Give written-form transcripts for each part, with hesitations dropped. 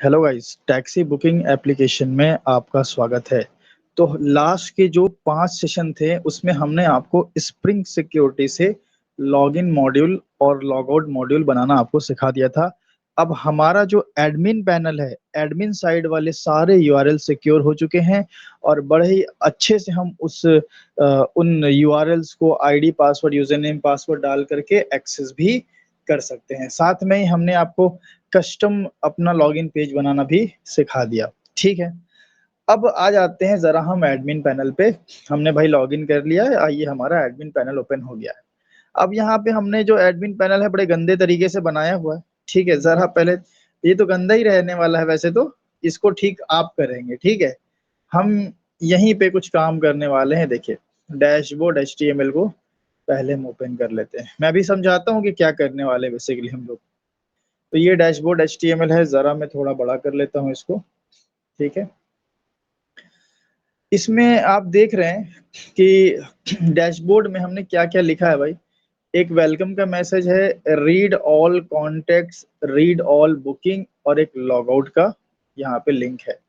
Hello guys, taxi booking application में आपका स्वागत है। तो लास्ट के जो 5 सेशन थे उसमें हमने आपको स्प्रिंग सिक्योरिटी से लॉगिन मॉड्यूल और लॉगआउट मॉड्यूल बनाना आपको सिखा दिया था। अब हमारा जो एडमिन पैनल है, एडमिन साइड वाले सारे यूआरएल सिक्योर हो चुके हैं और बड़े ही अच्छे से हम उन यूआरएल्स को ID password user name password डाल करके एक्सेस भी कर सकते हैं। साथ में ही हमने आपको कस्टम अपना लॉगिन पेज बनाना भी सिखा दिया। ठीक है, अब आ जाते हैं जरा हम एडमिन पैनल पे। हमने भाई लॉगिन कर लिया है, आइए हमारा एडमिन पैनल ओपन हो गया है। अब यहाँ पे हमने जो एडमिन पैनल है बड़े गंदे तरीके से बनाया हुआ है। ठीक है, जरा पहले ये तो गंदा ही रहने वाला है वैसे तो, इसको ठीक आप करेंगे। ठीक है, हम यहीं पे कुछ काम करने वाले हैं। देखिए, डैशबोर्ड एचटीएमएल को पहले हम ओपन कर लेते हैं। मैं भी समझाता हूँ कि क्या करने वाले हैं बेसिकली हम लोग। तो ये डैशबोर्ड एचटीएमएल है, जरा मैं थोड़ा बड़ा कर लेता हूँ इसको। ठीक है, इसमें आप देख रहे हैं कि डैशबोर्ड में हमने क्या क्या लिखा है भाई। एक वेलकम का मैसेज है, read all contacts, read all booking, और एक लॉगआउट का यहाँ पे लिंक है।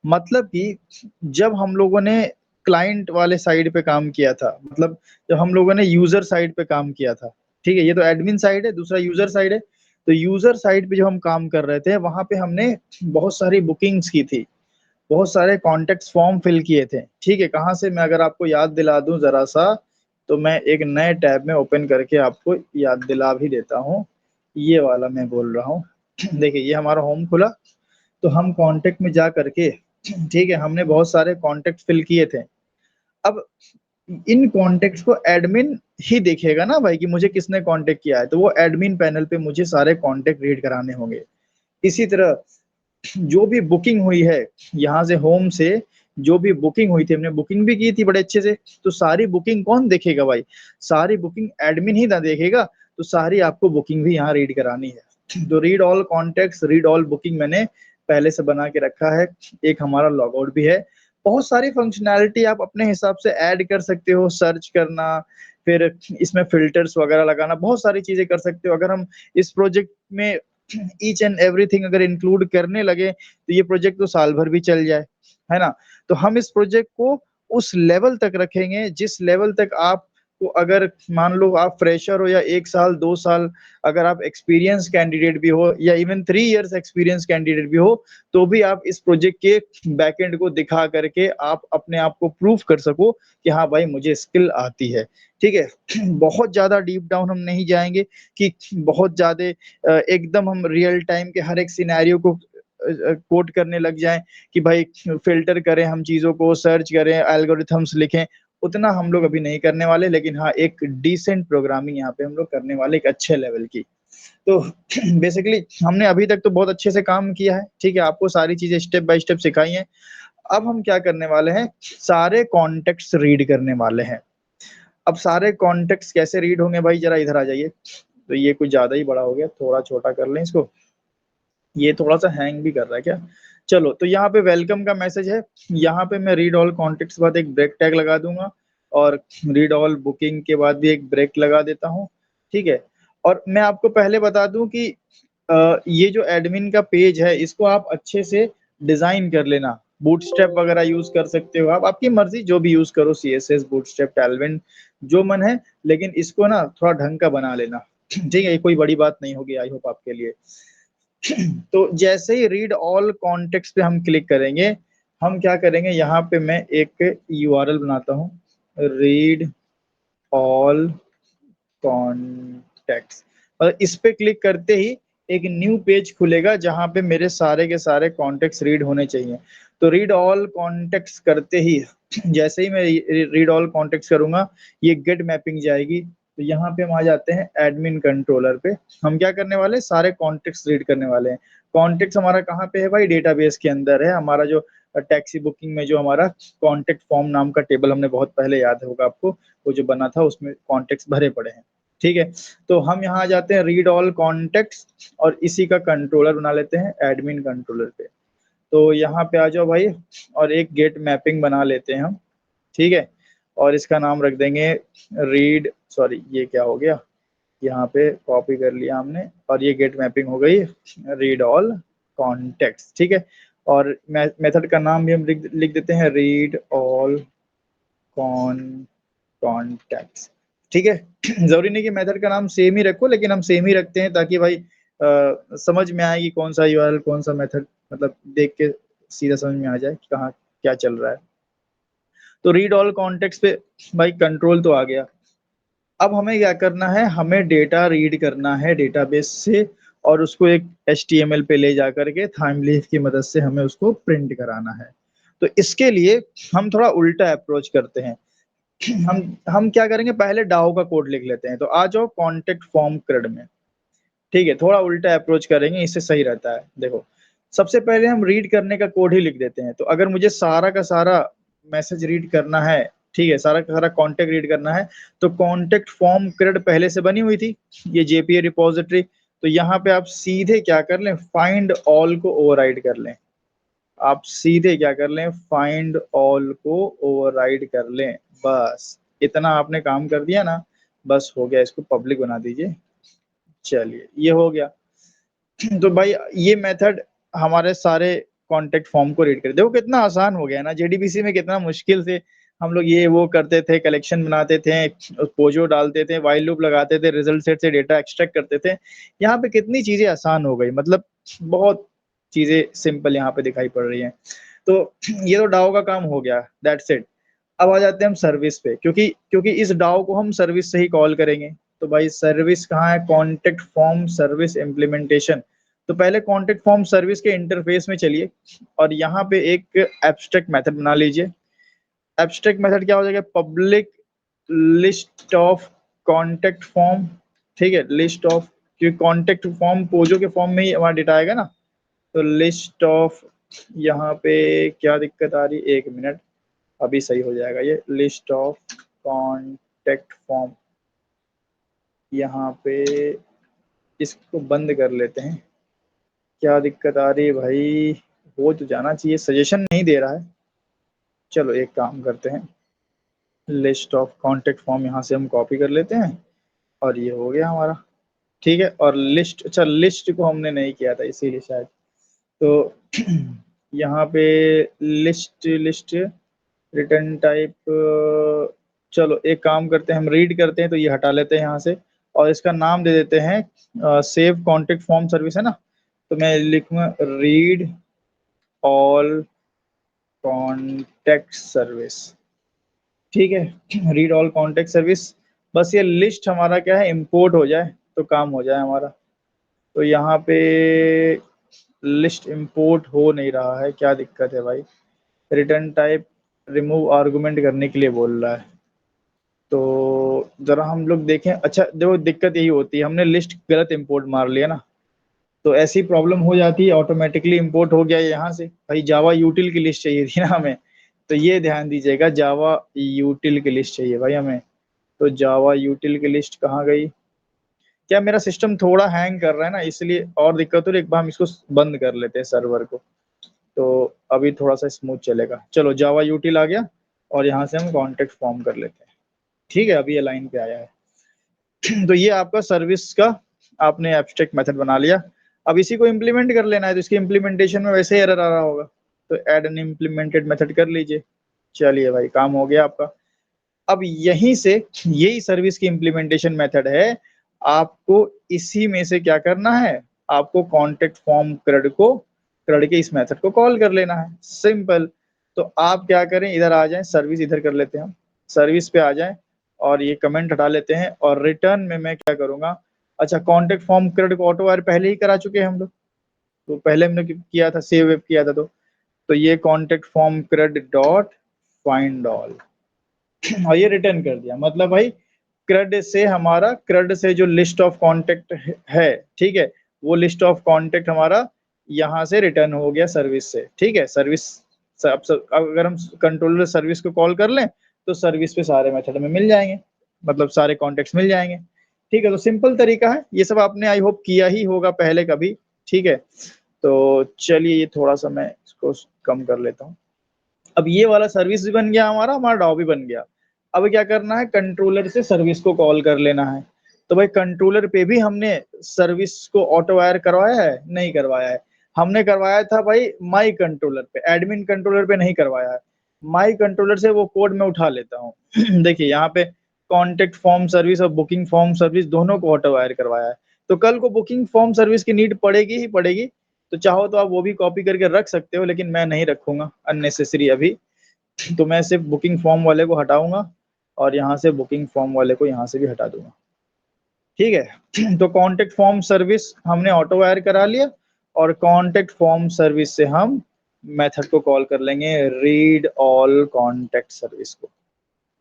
मतलब कि जब हम लोगों ने क्लाइंट वाले साइड पे काम किया था, मतलब जब हम लोगों ने यूजर साइड पे काम किया था, ठीक है, ये तो एडमिन साइड है, दूसरा यूजर साइड है। तो यूजर साइड पे जो हम काम कर रहे थे वहां पे हमने बहुत सारी बुकिंग्स की थी, बहुत सारे कॉन्टेक्ट फॉर्म फिल किए थे। ठीक है, कहाँ से मैं अगर आपको याद दिला दूं जरा सा, तो मैं एक नए टैब में ओपन करके आपको याद दिला भी देता हूँ। ये वाला मैं बोल रहा हूँ। देखिए, ये हमारा होम खुला। तो हम कांटेक्ट में जा करके, ठीक है, हमने बहुत सारे कांटेक्ट फिल किए थे। अब इन कॉन्टेक्ट को एडमिन ही देखेगा ना भाई कि मुझे किसने कांटेक्ट किया है, तो वो एडमिन पैनल पे मुझे सारे कांटेक्ट रीड कराने होंगे। इसी तरह जो भी बुकिंग हुई है, यहाँ से होम से जो भी बुकिंग हुई थी, हमने बुकिंग भी की थी बड़े अच्छे से, तो सारी बुकिंग कौन देखेगा भाई? सारी बुकिंग एडमिन ही ना देखेगा। तो सारी आपको बुकिंग भी यहाँ रीड करानी है। तो read all contact, read all booking मैंने पहले से बना के रखा है। एक हमारा लॉगआउट भी है। बहुत सारी फंक्शनैलिटी आप अपने हिसाब से ऐड कर सकते हो, सर्च करना, फिर इसमें फिल्टर्स वगैरह लगाना, बहुत सारी चीजें कर सकते हो। अगर हम इस प्रोजेक्ट में ईच एंड एवरीथिंग अगर इंक्लूड करने लगे तो ये प्रोजेक्ट तो साल भर भी चल जाए, है ना। तो हम इस प्रोजेक्ट को उस लेवल तक रखेंगे जिस लेवल तक आप को, अगर मान लो आप फ्रेशर हो या 1 साल 2 साल, अगर आप एक्सपीरियंस कैंडिडेट भी हो या इवन 3 इयर्स एक्सपीरियंस कैंडिडेट भी हो, तो भी आप इस प्रोजेक्ट के बैकएंड को दिखा करके आप अपने आप को प्रूफ कर सको कि हाँ भाई मुझे स्किल आती है। ठीक है, बहुत ज्यादा डीप डाउन हम नहीं जाएंगे कि बहुत ज्यादा एकदम हम रियल टाइम के हर एक सिनेरियो को कोट करने लग जाएं कि भाई फिल्टर करें, हम चीजों को सर्च करें, एल्गोरिथम्स लिखें। उतना हम लोग अभी नहीं करने वाले, लेकिन हाँ एक डिसेंट प्रोग्रामिंग यहाँ पे हम लोग करने वाले, एक अच्छे लेवल की। तो बेसिकली हमने अभी तक तो बहुत अच्छे से काम किया है। ठीक है, आपको सारी चीजें स्टेप बाय स्टेप सिखाई हैं। अब हम क्या करने वाले हैं, सारे कॉन्टेक्ट्स रीड करने वाले हैं। अब सारे कॉन्टेक्ट्स कैसे रीड होंगे भाई, जरा इधर आ जाइए। तो ये कुछ ज्यादा ही बड़ा हो गया, थोड़ा छोटा कर लें इसको। ये थोड़ा सा हैंग भी कर रहा है क्या? चलो, तो यहाँ पे वेलकम का मैसेज है। यहाँ पे मैं रीड ऑल कॉन्टेक्ट्स के बाद एक ब्रेक टैग लगा दूंगा, और रीड ऑल बुकिंग के बाद भी एक ब्रेक लगा देता हूँ। ठीक है, और मैं आपको पहले बता दूं कि ये जो एडमिन का पेज है इसको आप अच्छे से डिजाइन कर लेना। बूटस्ट्रैप वगैरह यूज कर सकते हो आप, आपकी मर्जी, जो भी यूज करो, सीएसएस, बूटस्ट्रैप, टैलविन, जो मन है। लेकिन इसको ना थोड़ा ढंग का बना लेना। ठीक है, ये कोई बड़ी बात नहीं होगी, आई होप आपके लिए। तो जैसे ही रीड ऑल कॉन्टेक्स्ट पे हम क्लिक करेंगे, हम क्या करेंगे, यहाँ पे मैं एक यूआरएल बनाता हूँ, रीड ऑल कॉन्टेक्ट्स, और इस पे क्लिक करते ही एक न्यू पेज खुलेगा जहां पे मेरे सारे के सारे कॉन्टेक्ट्स रीड होने चाहिए। तो रीड ऑल कॉन्टेक्ट्स करते ही, जैसे ही मैं रीड ऑल कॉन्टेक्ट्स करूंगा, ये गेट मैपिंग जाएगी। तो यहाँ पे हम आ जाते हैं एडमिन कंट्रोलर पे। हम क्या करने वाले हैं, सारे कॉन्टेक्ट्स रीड करने वाले हैं। कॉन्टेक्ट्स हमारा कहाँ पे है भाई, डेटाबेस के अंदर है हमारा। जो टैक्सी बुकिंग में जो हमारा कॉन्टेक्ट फॉर्म नाम का टेबल हमने बहुत पहले, याद होगा आपको, वो जो बना था उसमें कॉन्टेक्ट्स भरे पड़े हैं। ठीक है, तो हम यहाँ आ जाते हैं रीड ऑल कॉन्टेक्ट्स, और इसी का कंट्रोलर बना लेते हैं एडमिन कंट्रोलर पे। तो यहाँ पे आ जाओ भाई, और एक गेट मैपिंग बना लेते हैं हम। ठीक है, और इसका नाम रख देंगे रीड, सॉरी ये क्या हो गया, यहाँ पे कॉपी कर लिया हमने, और ये गेट मैपिंग हो गई रीड ऑल कॉन्टेक्ट्स, ठीक है। और मेथड का नाम भी हम लिख देते हैं रीड ऑल कॉन्टेक्ट्स, ठीक है। जरूरी नहीं कि मेथड का नाम सेम ही रखो, लेकिन हम सेम ही रखते हैं ताकि भाई समझ में आए कि कौन सा यूआरएल कौन सा मेथड, मतलब देख के सीधा समझ में आ जाए कि कहाँ क्या चल रहा है। तो रीड ऑल कॉन्टेक्स्ट पे भाई कंट्रोल तो आ गया। अब हमें क्या करना है, हमें डेटा रीड करना है डेटाबेस से और उसको एक HTML पे ले जा करके थाइमलीफ की मदद से हमें उसको प्रिंट कराना है। तो इसके लिए हम थोड़ा उल्टा अप्रोच करते हैं। हम क्या करेंगे, पहले डाओ का कोड लिख लेते हैं। तो आ जाओ कॉन्टेक्ट फॉर्म क्रेड में, ठीक है। थोड़ा उल्टा अप्रोच करेंगे, इससे सही रहता है। देखो, सबसे पहले हम रीड करने का कोड ही लिख देते हैं। तो अगर मुझे सारा का सारा मैसेज रीड करना है, ठीक है, सारा का सारा कॉन्टेक्ट रीड करना है, तो कॉन्टेक्ट फॉर्म क्रेड पहले से बनी हुई थी, ये JPA रिपोजिटरी। तो यहाँ पे आप सीधे क्या कर लें, फाइंड ऑल को ओवरराइड कर लें। आप सीधे क्या कर लें, फाइंड ऑल को ओवरराइड कर लें। बस इतना आपने काम कर दिया ना, बस हो गया। इसको पब्लिक बना दीजिए। चलिए, ये हो गया। तो भाई ये मेथड हमारे सारे कॉन्टेक्ट फॉर्म को रीड कर, देखो कितना आसान हो गया ना। JDBC में कितना मुश्किल से हम लोग ये वो करते थे, कलेक्शन बनाते थे, पोजो डालते थे, वाइल लूप लगाते थे, रिजल्ट सेट से डेटा एक्सट्रैक्ट करते थे। यहाँ पे कितनी चीजें आसान हो गई, मतलब बहुत चीजें सिंपल यहाँ पे दिखाई पड़ रही हैं। तो ये तो डाओ का काम हो गया, दैट्स इट। अब आ जाते हैं हम सर्विस पे, क्योंकि क्योंकि इस डाओ को हम सर्विस से ही कॉल करेंगे। तो भाई सर्विस कहाँ है, कॉन्टेक्ट फॉर्म सर्विस इम्प्लीमेंटेशन। तो पहले कॉन्टेक्ट फॉर्म सर्विस के इंटरफेस में चलिए और यहाँ पे एक एब्स्ट्रैक्ट मेथड बना लीजिए। एब्स्ट्रैक्ट मेथड क्या हो जाएगा, public list of contact form, ठीक है, लिस्ट ऑफ, क्योंकि कॉन्टेक्ट फॉर्म पोजो के फॉर्म में ही हमारा डेटा आएगा ना। तो लिस्ट ऑफ, यहाँ पे क्या दिक्कत आ रही, एक मिनट, अभी सही हो जाएगा ये। लिस्ट ऑफ कॉन्टेक्ट फॉर्म, यहाँ पे इसको बंद कर लेते हैं। क्या दिक्कत आ रही है भाई, हो तो जाना चाहिए, सजेशन नहीं दे रहा है। चलो एक काम करते हैं, लिस्ट ऑफ कॉन्टेक्ट फॉर्म यहाँ से हम कॉपी कर लेते हैं और ये हो गया हमारा, ठीक है। और लिस्ट, अच्छा लिस्ट को हमने नहीं किया था इसीलिए शायद। तो यहाँ पे लिस्ट लिस्ट रिटर्न टाइप, चलो एक काम करते हैं, हम रीड करते हैं तो ये हटा लेते हैं यहाँ से और इसका नाम दे देते हैं सेव कॉन्टेक्ट फॉर्म सर्विस, है ना। तो मैं लिखूंगा रीड ऑल कॉन्टेक्ट सर्विस, ठीक है, रीड ऑल कॉन्टेक्ट सर्विस। बस ये लिस्ट हमारा क्या है, इंपोर्ट हो जाए तो काम हो जाए हमारा। तो यहाँ पे लिस्ट इंपोर्ट हो नहीं रहा है, क्या दिक्कत है भाई। रिटर्न टाइप रिमूव आर्गुमेंट करने के लिए बोल रहा है। तो जरा हम लोग देखें, अच्छा देखो दिक्कत यही होती है, हमने लिस्ट गलत इंपोर्ट मार लिया ना। तो ऐसी प्रॉब्लम हो जाती है, ऑटोमेटिकली इंपोर्ट हो गया यहाँ से। भाई जावा यूटिल की लिस्ट चाहिए थी ना हमें, तो ये ध्यान दीजिएगा, जावा यूटिल की लिस्ट चाहिए भाई हमें। तो जावा यूटिल की लिस्ट कहाँ गई, क्या मेरा सिस्टम थोड़ा हैंग कर रहा है ना, इसलिए और दिक्कत हो रही है। एक बार हम इसको बंद कर लेते हैं सर्वर को, तो अभी थोड़ा सा स्मूथ चलेगा। चलो जावा यूटिल आ गया और यहाँ से हम कॉन्टेक्ट फॉर्म कर लेते हैं, ठीक है, अभी ये लाइन पे आया है। तो ये आपका सर्विस का आपने एब्स्ट्रैक्ट मेथड बना लिया। अब इसी को इम्प्लीमेंट कर लेना है, तो इसकी इम्प्लीमेंटेशन में वैसे ही एरर आ रहा होगा। तो ऐड एन इम्प्लीमेंटेड मेथड कर लीजिए। चलिए भाई काम हो गया आपका। अब यहीं से, यही सर्विस की इम्प्लीमेंटेशन मेथड है। आपको इसी में से क्या करना है, आपको कॉन्टेक्ट फॉर्म क्रेड के इस मेथड को कॉल कर लेना है, सिंपल। तो आप क्या करें, इधर आ जाएं, सर्विस इधर कर लेते हैं हम, सर्विस पे आ जाएं और ये कमेंट हटा लेते हैं और रिटर्न में मैं क्या करूंगा, अच्छा कॉन्टेक्ट फॉर्म क्रेड को ऑटो वायर पहले ही करा चुके हैं हम लोग, तो पहले हमने किया था, सेव वेब किया था। तो ये contact form cred dot find all और ये रिटर्न कर दिया। मतलब भाई क्रेड से हमारा, क्रेड से जो लिस्ट ऑफ कॉन्टेक्ट है, ठीक है, वो लिस्ट ऑफ कॉन्टेक्ट हमारा यहाँ से रिटर्न हो गया सर्विस से, ठीक है। सर्विस अगर हम कंट्रोलर सर्विस को कॉल कर लें तो सर्विस पे सारे मेथड में मिल जाएंगे, मतलब सारे कॉन्टेक्ट मिल जाएंगे, ठीक है। तो सिंपल तरीका है, ये सब आपने आई होप किया ही होगा पहले कभी, ठीक है। तो चलिए ये थोड़ा सा मैं इसको कम कर लेता हूँ। अब ये वाला सर्विस भी बन गया हमारा, हमारा डाउ भी बन गया। अब क्या करना है, कंट्रोलर से सर्विस को कॉल कर लेना है। तो भाई कंट्रोलर पे भी हमने सर्विस को ऑटो वायर करवाया है, नहीं करवाया है। हमने करवाया था भाई माई कंट्रोलर पे, एडमिन कंट्रोलर पे नहीं करवाया है। माई कंट्रोलर से वो कोड मैं उठा लेता हूँ। देखिए यहाँ पे कॉन्टेक्ट फॉर्म सर्विस और बुकिंग फॉर्म सर्विस दोनों को ऑटो वायर करवाया है। तो कल को बुकिंग फॉर्म सर्विस की नीड पड़ेगी ही पड़ेगी, तो चाहो तो आप वो भी कॉपी करके रख सकते हो, लेकिन मैं नहीं रखूंगा अननेसेसरी अभी। तो मैं सिर्फ बुकिंग फॉर्म वाले को हटाऊंगा और यहाँ से बुकिंग फॉर्म वाले को यहाँ से भी हटा दूंगा। ठीक है। तो कॉन्टेक्ट फॉर्म सर्विस हमने ऑटो वायर करा लिया, और कॉन्टेक्ट फॉर्म सर्विस से हम मेथड को कॉल कर लेंगे रीड ऑल कॉन्टेक्ट सर्विस को।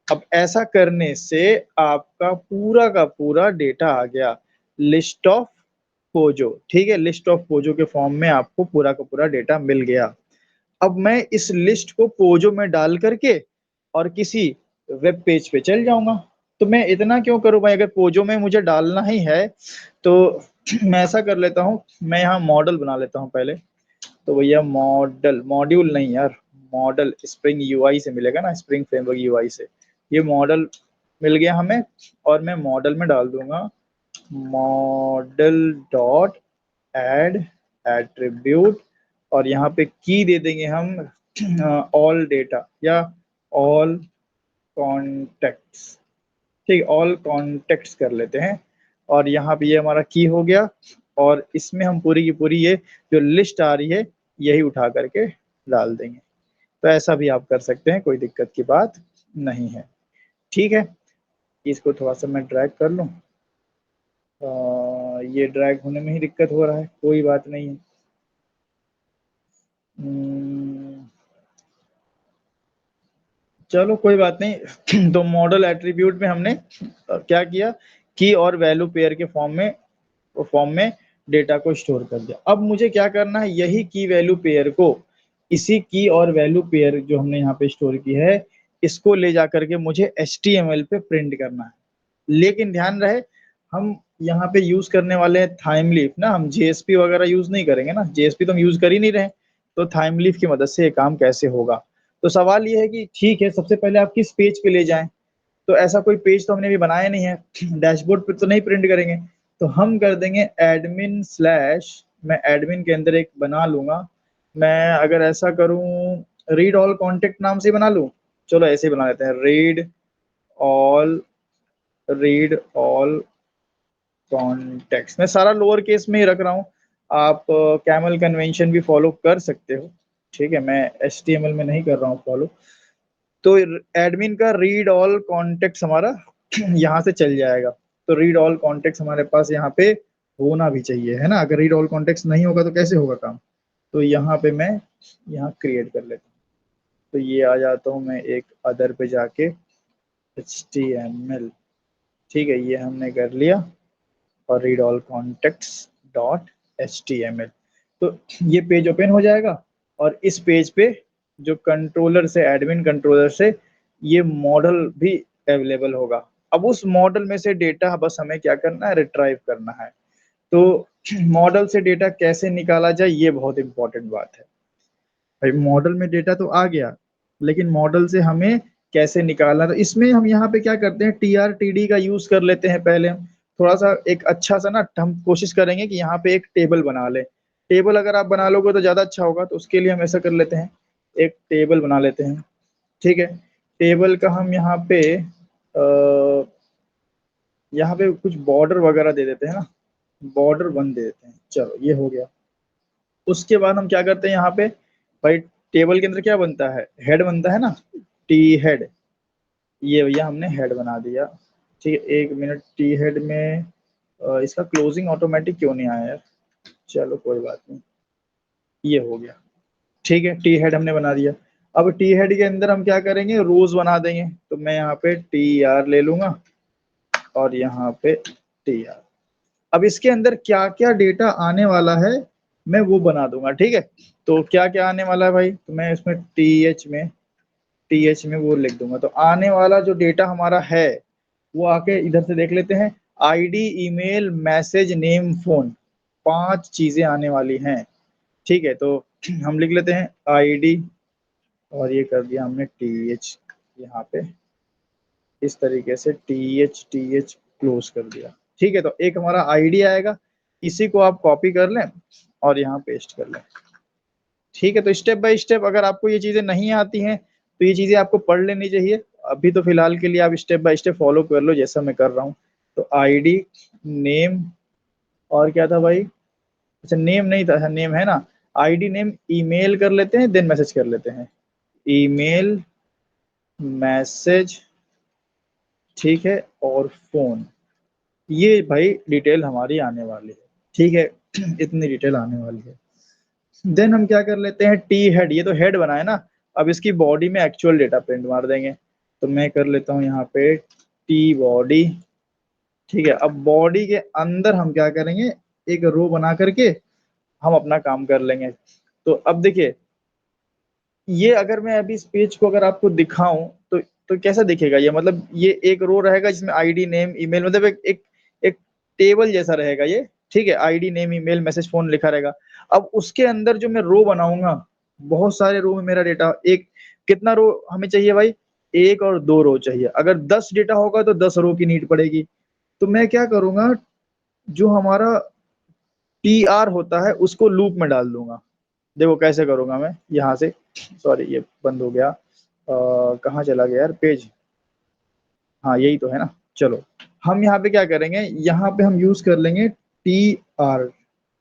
अब ऐसा करने से आपका पूरा का पूरा डेटा आ गया लिस्ट ऑफ पोजो। ठीक है, लिस्ट ऑफ पोजो के फॉर्म में आपको पूरा का पूरा डेटा मिल गया। अब मैं इस लिस्ट को पोजो में डाल करके और किसी वेब पेज पे चल जाऊंगा। तो मैं इतना क्यों करूं भाई, अगर पोजो में मुझे डालना ही है तो मैं ऐसा कर लेता हूँ, मैं यहाँ मॉडल बना लेता हूँ पहले। तो भैया मॉडल, मॉड्यूल नहीं यार, मॉडल स्प्रिंग यूआई से मिलेगा ना, स्प्रिंग फ्रेमवर्क यूआई से। ये मॉडल मिल गया हमें, और मैं मॉडल में डाल दूंगा मॉडल डॉट एड एट्रीब्यूट, और यहाँ पे की दे देंगे हम ऑल डेटा या ऑल कॉन्टेक्ट्स। ठीक, ऑल कॉन्टेक्ट्स कर लेते हैं, और यहाँ पे ये हमारा की हो गया, और इसमें हम पूरी की पूरी ये जो लिस्ट आ रही है यही उठा करके डाल देंगे। तो ऐसा भी आप कर सकते हैं, कोई दिक्कत की बात नहीं है। ठीक है, इसको थोड़ा सा मैं ड्रैग कर लूँ। ये ड्रैग होने में ही दिक्कत हो रहा है, कोई बात नहीं है। हम्म, चलो कोई बात नहीं। तो मॉडल एट्रीब्यूट में हमने क्या किया, की और वैल्यू पेयर के फॉर्म में डेटा को स्टोर कर दिया। अब मुझे क्या करना है, यही की वैल्यू पेयर को, इसी की और वैल्यू पेयर जो हमने यहाँ पे स्टोर की है, इसको ले जा करके मुझे HTML पे प्रिंट करना है। लेकिन ध्यान रहे, हम यहाँ पे यूज करने वाले हैं थाइमलीफ ना, हम JSP वगैरह यूज नहीं करेंगे ना, JSP तो हम यूज कर ही नहीं रहे। तो थाइमलीफ की मदद से ये काम कैसे होगा। तो सवाल ये है कि ठीक है, सबसे पहले आप किस पेज पे ले जाएं। तो ऐसा कोई पेज तो हमने अभी बनाया नहीं है, डैशबोर्ड पे तो नहीं प्रिंट करेंगे। तो हम कर देंगे एडमिन स्लैश, मैं एडमिन के अंदर एक बना लूंगा। मैं अगर ऐसा करूं, रीड ऑल कॉन्टेक्ट नाम से बना लूं। चलो ऐसे ही बना लेते हैं, ऑल रीड ऑल कॉन्टेक्स्ट। मैं सारा लोअर केस में ही रख रहा हूँ, आप कैमल कन्वेंशन भी फॉलो कर सकते हो। ठीक है, मैं HTML में नहीं कर रहा हूँ फॉलो। तो एडमिन का रीड ऑल कॉन्टेक्ट हमारा यहाँ से चल जाएगा। तो रीड ऑल कॉन्टेक्ट हमारे पास यहाँ पे होना भी चाहिए, है ना। अगर रीड ऑल कॉन्टेक्ट नहीं होगा तो कैसे होगा काम। तो यहाँ पे मैं यहाँ क्रिएट कर लेता हूँ। तो ये आ जाता हूँ मैं एक अदर पे जाके, HTML। ठीक है, ये हमने कर लिया, और read all contacts dot HTML। तो ये पेज ओपन हो जाएगा, और इस पेज पे जो कंट्रोलर से, एडमिन कंट्रोलर से ये मॉडल भी अवेलेबल होगा। अब उस मॉडल में से डेटा बस हमें क्या करना है, रिट्राइव करना है। तो मॉडल से डेटा कैसे निकाला जाए, ये बहुत इंपॉर्टेंट बात है भाई। मॉडल में डेटा तो आ गया, लेकिन मॉडल से हमें कैसे निकालना। तो इसमें हम यहाँ पे क्या करते हैं, TRTD का यूज कर लेते हैं। पहले हम थोड़ा सा एक अच्छा सा ना, हम कोशिश करेंगे कि यहाँ पे एक टेबल बना ले। टेबल अगर आप बना लोगे तो ज्यादा अच्छा होगा, तो उसके लिए हम ऐसा कर लेते हैं, एक टेबल बना लेते हैं। ठीक है, टेबल का हम यहाँ पे कुछ बॉर्डर वगैरह दे देते हैं ना, बॉर्डर 1 दे देते हैं। चलो ये हो गया। उसके बाद हम क्या करते हैं यहाँ पे भाई, टेबल के अंदर क्या बनता है, हेड बनता है ना, टी हेड। ये भैया हमने हेड बना दिया। ठीक है, एक मिनट, टी हेड में इसका क्लोजिंग ऑटोमेटिक क्यों नहीं आया यार। चलो कोई बात नहीं, ये हो गया। ठीक है, टी हेड हमने बना दिया। अब टी हेड के अंदर हम क्या करेंगे, रोज बना देंगे। तो मैं यहाँ पे TR ले लूंगा, और यहाँ पे TR। अब इसके अंदर क्या क्या डेटा आने वाला है मैं वो बना दूंगा। ठीक है, तो क्या क्या आने वाला है भाई, तो मैं इसमें टीएच में वो लिख दूंगा। तो आने वाला जो डेटा हमारा है वो आके इधर से देख लेते हैं, ID, email, message, name, phone, 5 चीजें आने वाली हैं। ठीक है, तो हम लिख लेते हैं ID, और ये कर दिया हमने TH यहाँ पे, इस तरीके से TH क्लोज कर दिया। ठीक है, तो एक हमारा ID आएगा, इसी को आप कॉपी कर लें, और यहाँ पेस्ट कर लें। ठीक है, तो स्टेप बाय स्टेप अगर आपको ये चीजें नहीं आती हैं तो ये चीजें आपको पढ़ लेनी चाहिए। अभी तो फिलहाल के लिए आप स्टेप बाय स्टेप फॉलो कर लो जैसा मैं कर रहा हूँ। तो आईडी, नेम, और क्या था भाई? अच्छा नेम नहीं था, नेम है ना। आईडी नेम ईमेल कर लेते हैं, देन मैसेज कर लेते हैं। ईमेल, मैसेज, ठीक है, और फोन। ये भाई डिटेल हमारी आने वाली है। ठीक है इतनी डिटेल आने वाली है। देन हम क्या कर लेते हैं, टी हेड, ये तो हेड बना है ना। अब इसकी बॉडी में एक्चुअल डेटा प्रिंट मार देंगे। तो मैं कर लेता हूँ यहाँ पे टी बॉडी। ठीक है, अब बॉडी के अंदर हम क्या करेंगे, एक रो बना करके हम अपना काम कर लेंगे। तो अब देखिए, ये अगर मैं अभी इस पेज को अगर आपको दिखाऊं तो कैसा दिखेगा ये, मतलब ये एक रो रहेगा जिसमें आईडी नेम ईमेल, मतलब एक टेबल जैसा रहेगा ये। ठीक है, ID name email message phone लिखा रहेगा। अब उसके अंदर जो मैं रो बनाऊंगा, बहुत सारे रो में मेरा डेटा, एक कितना रो हमें चाहिए भाई, एक और दो रो चाहिए। अगर 10 डेटा होगा तो 10 रो की नीड पड़ेगी। तो मैं क्या करूंगा, जो हमारा टी आर होता है उसको लूप में डाल दूंगा। देखो कैसे करूंगा मैं, यहाँ से, सॉरी ये बंद हो गया, कहाँ चला गया यार पेज, हाँ यही तो है ना। चलो, हम यहाँ पे क्या करेंगे, यहाँ पे हम यूज कर लेंगे T R.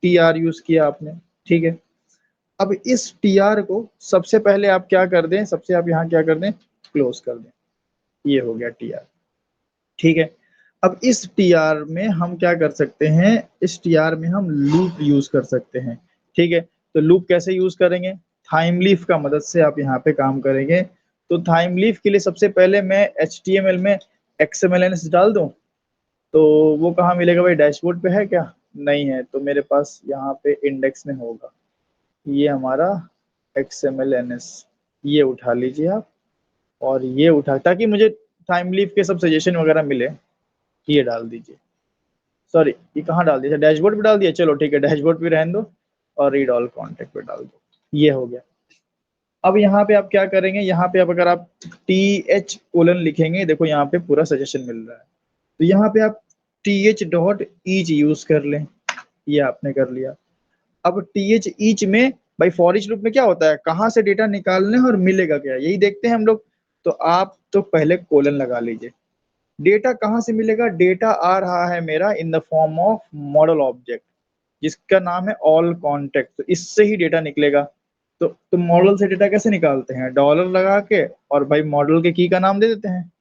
T R use किया आपने, ठीक है। अब इस टी आर को सबसे पहले आप क्या कर दें, सबसे आप यहाँ क्या कर दें, क्लोज कर दें। ये हो गया टी आर, ठीक है। अब इस टी आर में हम क्या कर सकते हैं, इस टी आर में हम लूप यूज कर सकते हैं। ठीक है, तो लूप कैसे यूज करेंगे, थाइम लीफ का मदद से आप यहाँ पे काम करेंगे। तो थाइम लीफ के लिए सबसे पहले मैं HTML में XMLNS डाल दूं, तो वो कहाँ मिलेगा भाई, डैशबोर्ड पे है क्या? नहीं है, तो मेरे पास यहाँ पे इंडेक्स में होगा। ये हमारा XMLNS, ये उठा लीजिए आप, और ये उठा, ताकि मुझे टाइम लीफ के सब सजेशन वगैरह मिले, ये डाल दीजिए। सॉरी, ये कहाँ डाल दिया, डैशबोर्ड पे डाल दिया, चलो ठीक है, डैशबोर्ड पे रहने दो, और रीड ऑल कॉन्टेक्ट पे डाल दो। ये हो गया। अब यहाँ पे आप क्या करेंगे, यहाँ पे अब अगर आप TH: लिखेंगे, देखो यहाँ पे पूरा सजेशन मिल रहा है। तो यहाँ पे आप TH.each यूज कर लें, ये आपने कर लिया। अब TH में भाई फॉर ईच लूप में क्या होता है, कहाँ से डेटा निकालने और मिलेगा क्या, यही देखते हैं हम लोग। तो आप तो पहले कोलन लगा लीजिए। डेटा कहाँ से मिलेगा, डेटा आ रहा है मेरा in the form of model object, जिसका नाम है ऑल कॉन्टेक्ट, तो इससे ही डेटा निकलेगा। तो मॉडल से डेटा कैसे निकालते हैं, डॉलर लगा के, और भाई मॉडल के की का नाम दे देते हैं।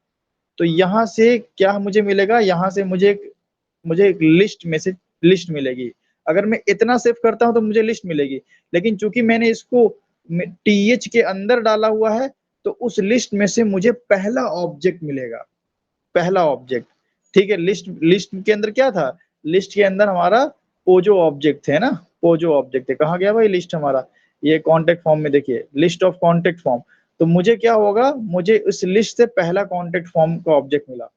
तो यहाँ से क्या मुझे मिलेगा, यहाँ से मुझे एक लिस्ट में से लिस्ट मिलेगी। अगर मैं इतना सेव करता हूं तो मुझे लिस्ट मिलेगी, लेकिन चूंकि मैंने इसको TH के अंदर डाला हुआ है, तो उस लिस्ट में से मुझे पहला ऑब्जेक्ट मिलेगा, पहला ऑब्जेक्ट। ठीक है, लिस्ट लिस्ट के अंदर क्या था, लिस्ट के अंदर हमारा पोजो ऑब्जेक्ट है ना, पोजो ऑब्जेक्ट है। कहाँ गया भाई लिस्ट हमारा, ये कॉन्टेक्ट फॉर्म में देखिए, लिस्ट ऑफ कॉन्टेक्ट फॉर्म। तो मुझे क्या होगा, मुझे उस लिस्ट से पहला कॉन्टेक्ट फॉर्म का ऑब्जेक्ट मिला।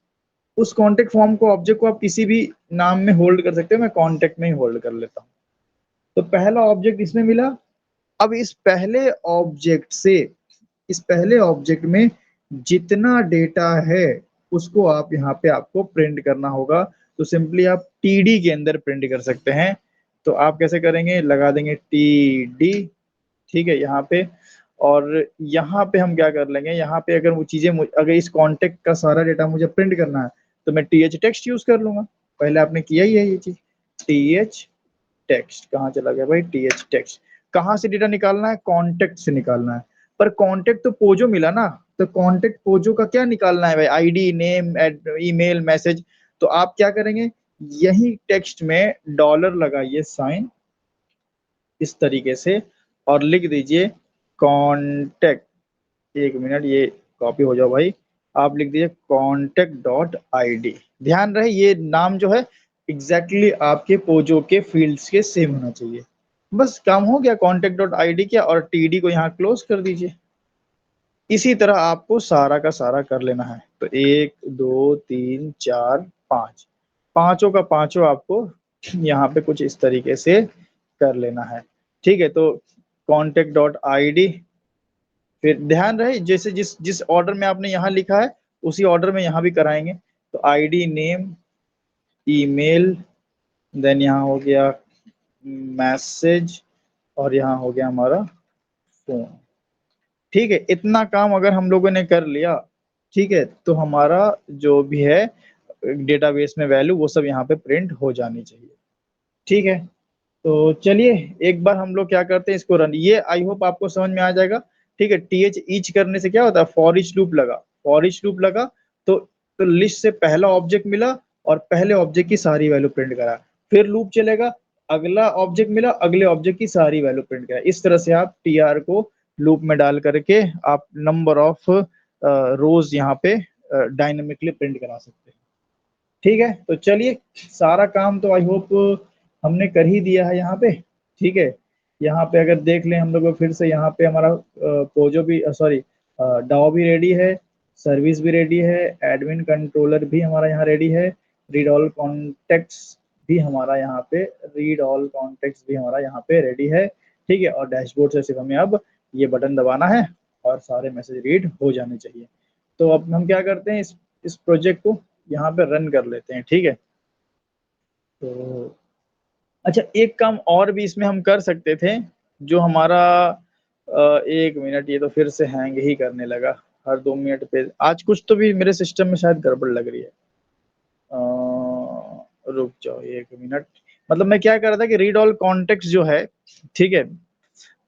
उस कॉन्टेक्ट फॉर्म को ऑब्जेक्ट को आप किसी भी नाम में होल्ड कर सकते हो, मैं कॉन्टेक्ट में ही होल्ड कर लेता हूँ। तो पहला ऑब्जेक्ट इसमें मिला। अब इस पहले ऑब्जेक्ट में जितना डेटा है उसको आप यहाँ पे आपको प्रिंट करना होगा। तो सिंपली आप TD के अंदर प्रिंट कर सकते हैं। तो आप कैसे करेंगे, लगा देंगे TD, ठीक है यहाँ पे। और यहाँ पे हम क्या कर लेंगे, यहाँ पे अगर वो चीजें अगर इस कॉन्टेक्ट का सारा डेटा मुझे प्रिंट करना है, तो मैं TH टेक्स्ट यूज कर लूंगा। पहले आपने किया ही है ये चीज, TH टेक्स्ट कहाँ चला गया भाई, TH टेक्स्ट। कहाँ से डेटा निकालना है, कॉन्टेक्ट से निकालना है। पर कॉन्टेक्ट तो पोजो मिला ना, तो कॉन्टेक्ट पोजो का क्या निकालना है भाई, आईडी नेम ईमेल मैसेज। तो आप क्या करेंगे, यही टेक्स्ट में डॉलर लगाइए साइन, इस तरीके से, और लिख दीजिए कॉन्टेक्ट। एक मिनट, ये कॉपी हो जाओ भाई। आप लिख दीजिए contact.id। ध्यान रहे ये नाम जो है एग्जैक्टली exactly आपके पोजो के फील्ड्स के सेम होना चाहिए। बस काम हो गया, contact.id किया और TD को यहाँ क्लोज कर दीजिए। इसी तरह आपको सारा का सारा कर लेना है। तो 1 2 3 4 5, पांचों का पांचों आपको यहाँ पे कुछ इस तरीके से कर लेना है। ठीक है, तो contact.id, फिर ध्यान रहे जैसे जिस जिस ऑर्डर में आपने यहाँ लिखा है उसी ऑर्डर में यहाँ भी कराएंगे। तो आईडी नेम ईमेल, देन यहाँ हो गया मैसेज और यहाँ हो गया हमारा फोन। ठीक है, इतना काम अगर हम लोगों ने कर लिया, ठीक है, तो हमारा जो भी है डेटाबेस में वैल्यू वो सब यहाँ पे प्रिंट हो जानी चाहिए। ठीक है, तो चलिए एक बार हम लोग क्या करते हैं, इसको रन, ये आई होप आपको समझ में आ जाएगा। ठीक है, टीएच ईच करने से क्या होता है, फॉर ईच लूप लगा, फॉर ईच लूप लगा तो लिस्ट से पहला ऑब्जेक्ट मिला और पहले ऑब्जेक्ट की सारी वैल्यू प्रिंट करा, फिर लूप चलेगा, अगला ऑब्जेक्ट मिला, अगले ऑब्जेक्ट की सारी वैल्यू प्रिंट करा। इस तरह से आप टीआर को लूप में डाल करके आप नंबर ऑफ रोज यहाँ पे डायनेमिकली प्रिंट करा सकते हैं। ठीक है, तो चलिए सारा काम तो आई होप हमने कर ही दिया है यहाँ पे। ठीक है, यहाँ पे अगर देख लें हम लोग फिर से, यहाँ पे हमारा पोजो भी सॉरी डाओ भी रेडी है, सर्विस भी रेडी है, एडमिन कंट्रोलर भी हमारा यहाँ रेडी है, रीड ऑल कॉन्टेक्ट्स भी हमारा यहाँ पे, रीड ऑल कॉन्टेक्ट्स भी हमारा यहाँ पे रेडी है। ठीक है, और डैशबोर्ड से सिर्फ हमें अब ये बटन दबाना है और सारे मैसेज रीड हो जाने चाहिए। तो अब हम क्या करते हैं, इस प्रोजेक्ट को यहाँ पे रन कर लेते हैं। ठीक है, तो अच्छा एक काम और भी इसमें हम कर सकते थे, जो हमारा 1 मिनट, ये तो फिर से हैंग ही करने लगा हर 2 मिनट पे, आज कुछ तो भी मेरे सिस्टम में शायद गड़बड़ लग रही है। रुक जाओ 1 मिनट, मतलब मैं क्या कर रहा था कि रीड ऑल कॉन्टेक्स्ट जो है, ठीक है,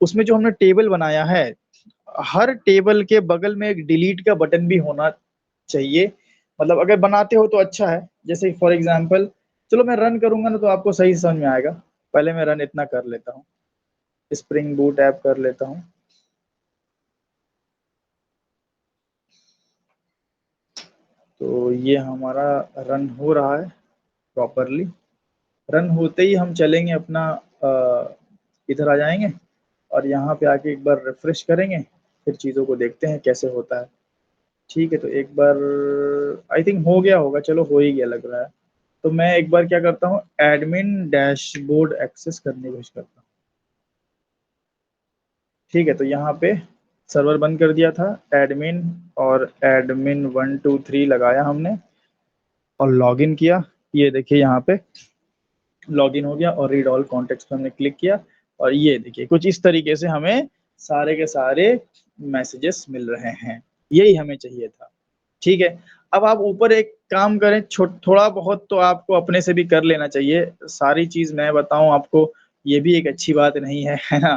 उसमें जो हमने टेबल बनाया है, हर टेबल के बगल में एक डिलीट का बटन भी होना चाहिए। मतलब अगर बनाते हो तो अच्छा है, जैसे फॉर एग्जांपल, चलो मैं रन करूंगा ना तो आपको सही समझ में आएगा। पहले मैं रन इतना कर लेता हूँ, स्प्रिंग बूट ऐप कर लेता हूँ। तो ये हमारा रन हो रहा है प्रॉपरली। रन होते ही हम चलेंगे अपना इधर आ जाएंगे और यहाँ पे आके एक बार रिफ्रेश करेंगे, फिर चीज़ों को देखते हैं कैसे होता है। ठीक है, तो एक बार आई थिंक हो गया होगा, चलो हो ही गया लग रहा है। तो मैं एक बार क्या करता हूँ, एडमिन डैशबोर्ड एक्सेस करने की कोशिश करता हूँ। ठीक है, तो यहाँ पे सर्वर बंद कर दिया था, एडमिन और एडमिन 1 2 3 लगाया हमने और लॉगिन किया। ये देखिए यहाँ पे लॉगिन हो गया और रीड ऑल कॉन्टेक्ट्स पे हमने क्लिक किया और ये देखिए कुछ इस तरीके से हमें सारे के सारे मैसेजेस मिल रहे हैं। यही हमें चाहिए था। ठीक है, अब आप ऊपर एक काम करें, थोड़ा बहुत तो आपको अपने से भी कर लेना चाहिए। सारी चीज मैं बताऊं आपको, ये भी एक अच्छी बात नहीं है, है ना।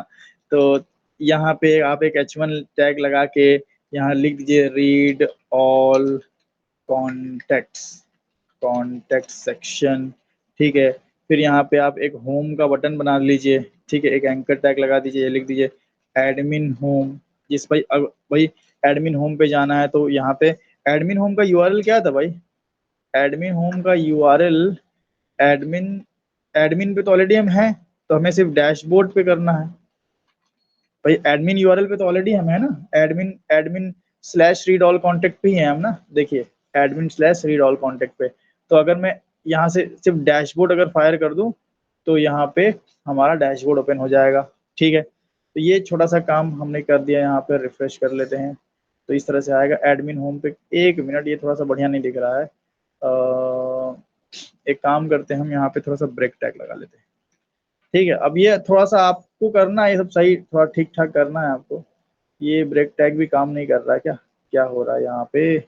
तो यहाँ पे आप एक H1 टैग लगा के यहाँ लिख दीजिए read all contacts, contact section. ठीक है, फिर यहाँ पे आप एक होम का बटन बना लीजिए। ठीक है, एक एंकर टैग लगा दीजिए, लिख दीजिए एडमिन होम। जिस भाई भाई एडमिन होम पे जाना है तो यहाँ पे एडमिन होम का यूआरएल क्या था भाई, एडमिन होम का यूआरएल, एडमिन एडमिन पे तो ऑलरेडी हम हैं, तो हमें सिर्फ डैशबोर्ड पे करना है। भाई एडमिन यूआरएल पे तो ऑलरेडी हम है ना, admin admin slash read all contact पे ही है हम ना। देखिए admin slash read all contact पे, तो अगर मैं यहाँ से सिर्फ डैशबोर्ड अगर फायर कर दूं तो यहाँ पे हमारा डैशबोर्ड ओपन हो जाएगा। ठीक है, तो ये छोटा सा काम हमने कर दिया, यहाँ पे रिफ्रेश कर लेते हैं तो इस तरह से आएगा एडमिन होम पे। 1 मिनट, ये थोड़ा सा बढ़िया नहीं दिख रहा है। एक काम करते हैं, हम यहाँ पे थोड़ा सा ब्रेक टैग लगा लेते हैं। ठीक है, अब ये थोड़ा सा आपको करना है, ये सब सही थोड़ा ठीक ठाक करना है आपको। ये ब्रेक टैग भी काम नहीं कर रहा है क्या, क्या हो रहा है यहाँ पे।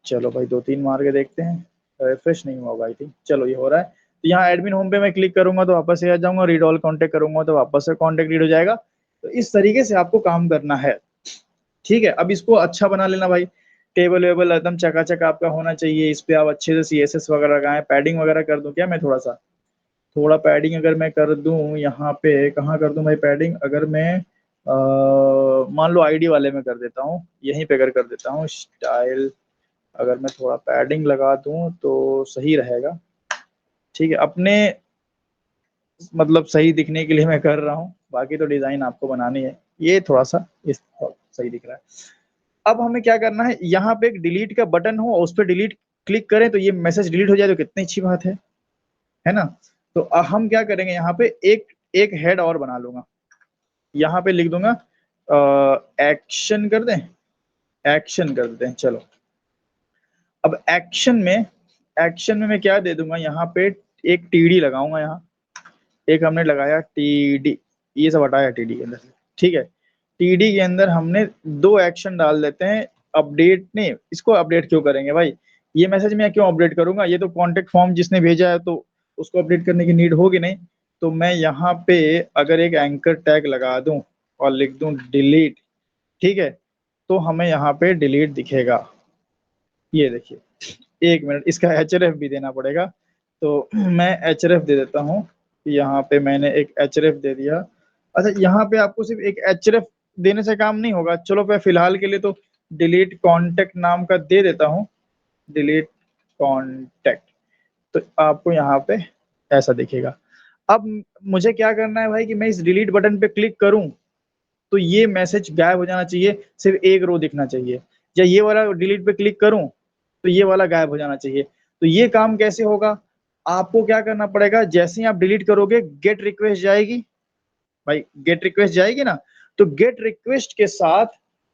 चलो भाई 2 3 मार के देखते हैं, रिफ्रेश नहीं हुआ भाई, ठीक चलो ये हो रहा है। तो यहाँ एडमिन होम पे मैं क्लिक करूंगा तो वापस से आ जाऊंगा, रीड ऑल कॉन्टेक्ट करूंगा तो वापस से कॉन्टेक्ट रीड हो जाएगा। तो इस तरीके से आपको काम करना है। ठीक है, अब इसको अच्छा बना लेना भाई, टेबल वेबल एकदम चकाचक आपका होना चाहिए। इस पे आप अच्छे से सीएसएस वगैरह लगाएं, पैडिंग वगैरह कर दूं क्या मैं, थोड़ा पैडिंग अगर मैं कर दूं यहाँ पे, कहाँ कर दूं भाई पैडिंग, अगर मैं मान लो आईडी वाले में कर देता हूँ, यहीं पे अगर कर देता हूँ स्टाइल, अगर मैं थोड़ा पैडिंग लगा दूं तो सही रहेगा। ठीक है, अपने मतलब सही दिखने के लिए मैं कर रहा हूँ, बाकी तो डिजाइन आपको बनानी है। ये थोड़ा सा इस सही दिख रहा है। अब हमें क्या करना है, यहाँ पे एक डिलीट का बटन हो और उस पर डिलीट क्लिक करें तो ये मैसेज डिलीट हो जाए, तो कितनी अच्छी बात है ना। तो हम क्या करेंगे, यहाँ पे एक एक हेड और बना लूंगा, यहाँ पे लिख दूंगा एक्शन कर दें, एक्शन कर देते हैं चलो। अब एक्शन में मैं क्या दे दूंगा, यहाँ पे एक टीडी लगाऊंगा यहाँ, एक हमने लगाया टीडी, ये सब हटाया टीडी के अंदर से, ठीक है। टीडी के अंदर हमने 2 एक्शन डाल देते हैं, अपडेट नहीं, इसको अपडेट क्यों करेंगे भाई, ये मैसेज मैं क्यों अपडेट करूंगा, ये तो कॉन्टेक्ट फॉर्म जिसने भेजा है तो उसको अपडेट करने की नीड होगी नहीं। तो मैं यहाँ पे अगर एक एंकर टैग लगा दूं और लिख दूं डिलीट, ठीक है, तो हमें यहाँ पे डिलीट दिखेगा। ये देखिए, 1 मिनट, इसका एचएरएफ भी देना पड़ेगा, तो मैं एचएरएफ दे देता हूँ। यहाँ पे मैंने एक एचएरएफ दे दिया। अच्छा, यहाँ पे आपको सिर्फ एक एचएरएफ देने से काम नहीं होगा, चलो मैं फिलहाल के लिए तो डिलीट कॉन्टेक्ट नाम का दे देता हूँ, डिलीट कॉन्टेक्ट, तो आपको यहाँ पे ऐसा दिखेगा। अब मुझे क्या करना है भाई कि मैं इस डिलीट बटन पे क्लिक करूं तो ये मैसेज गायब हो जाना चाहिए, सिर्फ एक रो दिखना चाहिए, या ये वाला डिलीट पे क्लिक करूं तो ये वाला गायब हो जाना चाहिए। तो ये काम कैसे होगा, आपको क्या करना पड़ेगा, जैसे ही आप डिलीट करोगे गेट रिक्वेस्ट जाएगी, भाई गेट रिक्वेस्ट जाएगी ना, तो गेट रिक्वेस्ट के साथ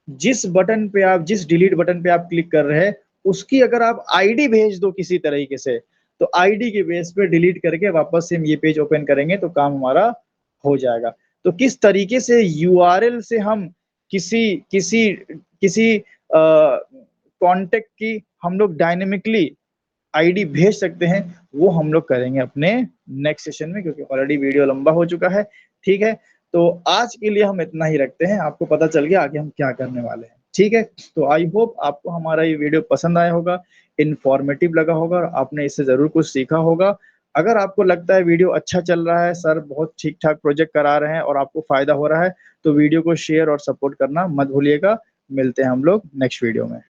जिस बटन पे आप, जिस डिलीट बटन पे आप क्लिक कर रहे हैं उसकी अगर आप आईडी भेज दो किसी तरीके से, तो आईडी के बेस पे डिलीट करके वापस से हम ये पेज ओपन करेंगे तो काम हमारा हो जाएगा। तो किस तरीके से यूआरएल से हम किसी किसी किसी कांटेक्ट की हम लोग डायनेमिकली आईडी भेज सकते हैं, वो हम लोग करेंगे अपने नेक्स्ट सेशन में, क्योंकि ऑलरेडी वीडियो लंबा हो चुका है, ठीक है। तो आज के लिए हम इतना ही रखते हैं, आपको पता चल गया आगे हम क्या करने वाले हैं, ठीक है। तो आई होप आपको हमारा ये वीडियो पसंद आया होगा, इंफॉर्मेटिव लगा होगा और आपने इससे जरूर कुछ सीखा होगा। अगर आपको लगता है वीडियो अच्छा चल रहा है, सर बहुत ठीक ठाक प्रोजेक्ट करा रहे हैं और आपको फायदा हो रहा है, तो वीडियो को शेयर और सपोर्ट करना मत भूलिएगा। मिलते हैं हम लोग नेक्स्ट वीडियो में।